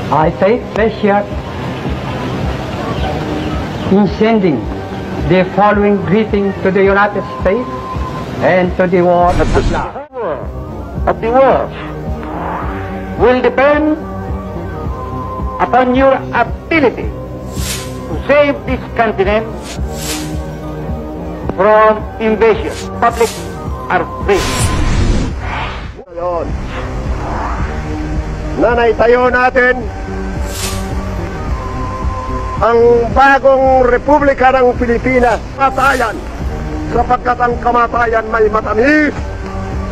I take pleasure in sending the following greeting to the United States and to the world at large. Of the world will depend upon your ability to save this continent from invasion. Public are free. Ngayon, naitayo natin ang bagong Republika ng Pilipinas. Kamatayan, sapagkat ang kamatayan may matamis,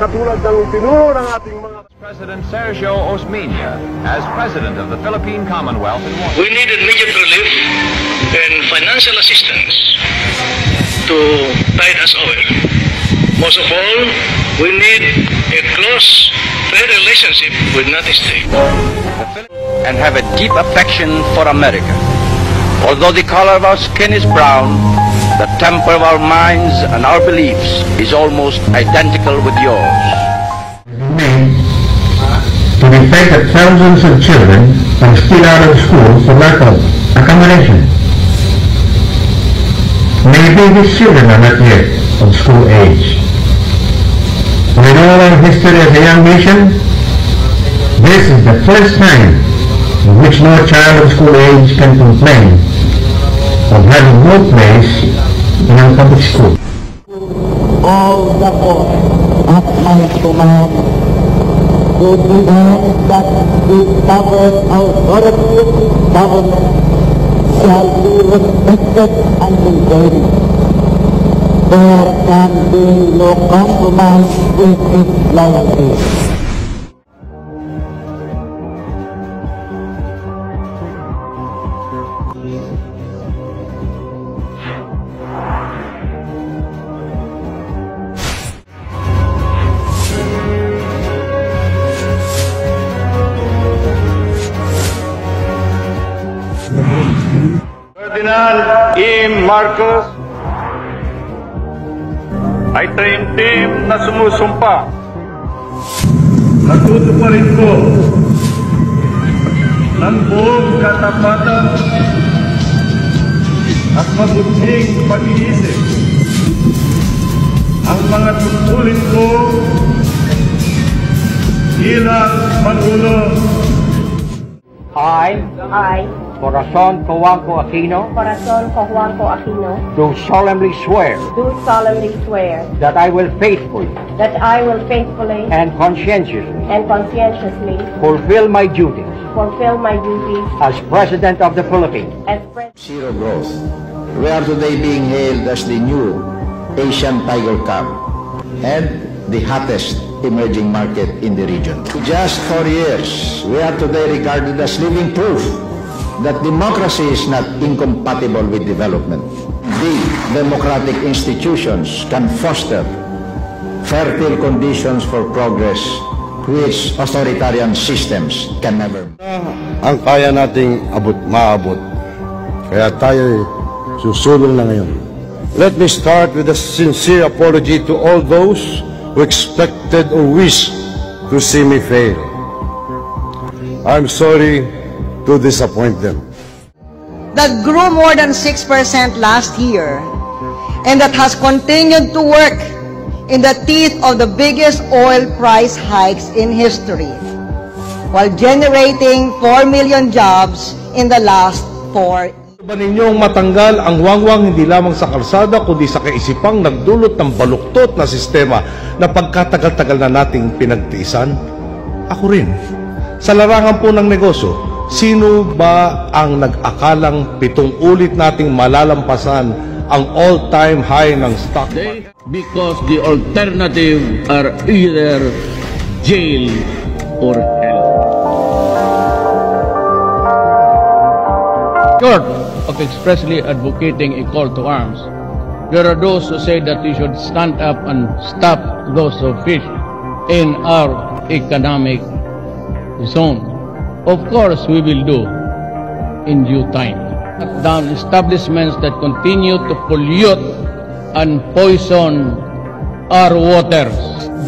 katulad ng tinuro ng ating mga... President Sergio Osmeña as President of the Philippine Commonwealth in Washington. We need immediate relief and financial assistance to tide us over. Most of all, we need a close trade relationship with United States. And have a deep affection for America. Although the color of our skin is brown, the temper of our minds and our beliefs is almost identical with yours. To the fact that thousands of children are still out of school for lack of accommodation. Maybe these children are not yet of school age. With all our history as a young nation, this is the first time in which no child of school age can complain of having no place in our public school. All the force at my command to demand that the sovereign authority of the government shall be respected and maintained. There can be no compromise with its loyalty. Ferdinand E. Marcos ay taimtim na sumusumpa. Natutuparin ko ng buong katapatan at mabuting pag-iisip ang mga tungkulin ko bilang Pangulo. I, Corazon Cojuangco Aquino, do solemnly swear that I will faithfully and conscientiously fulfill my duties as President of the Philippines. Zero growth. We are today being hailed as the new Asian Tiger Cup and the hottest emerging market in the region. Just 4 years, we are today regarded as living proof that democracy is not incompatible with development. The democratic institutions can foster fertile conditions for progress which authoritarian systems can never. Ang kaya nating maabot. Kaya tayo susulong na ngayon. Let me start with a sincere apology to all those who expected or wished to see me fail. I'm sorry to disappoint them. That grew more than 6% last year and that has continued to work in the teeth of the biggest oil price hikes in history while generating 4 million jobs in the last 4 years. Ba ninyong matanggal ang wangwang hindi lamang sa kalsada kundi sa kaisipang nagdulot ng baluktot na sistema na pagkatagal-tagal na nating pinagtiisan? Ako rin. Sa larangan po ng negosyo, sino ba ang nag-akalang 7 ulit nating malalampasan ang all-time high ng stock market? Because the alternative are either jail or hell. Short of expressly advocating a call to arms, there are those who say that we should stand up and stop those who fish in our economic zone. Of course, we will do in due time. Cut down establishments that continue to pollute and poison our waters.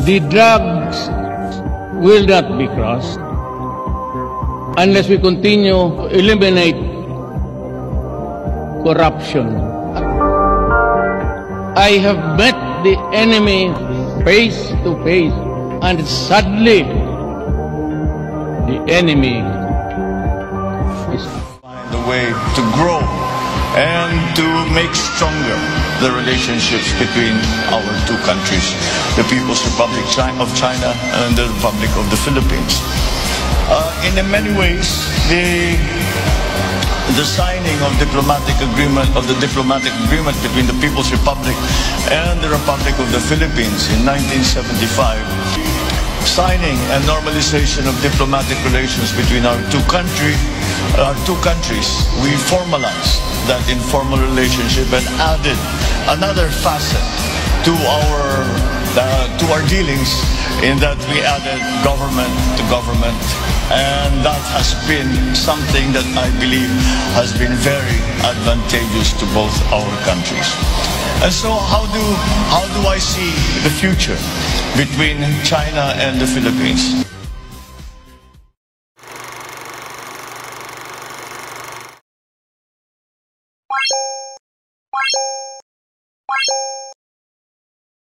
The drugs will not be crossed. unless we continue to eliminate corruption. I have met the enemy face to face, and sadly, the enemy is find a way to grow and to make stronger the relationships between our two countries, the People's Republic of China and the Republic of the Philippines. In many ways, the signing of the diplomatic agreement between the People's Republic and the Republic of the Philippines in 1975, signing and normalization of diplomatic relations between our two countries, we formalized that informal relationship and added another facet to our dealings, in that we added government to government, and that has been something that I believe has been very advantageous to both our countries. And so how do I see the future between China and the Philippines?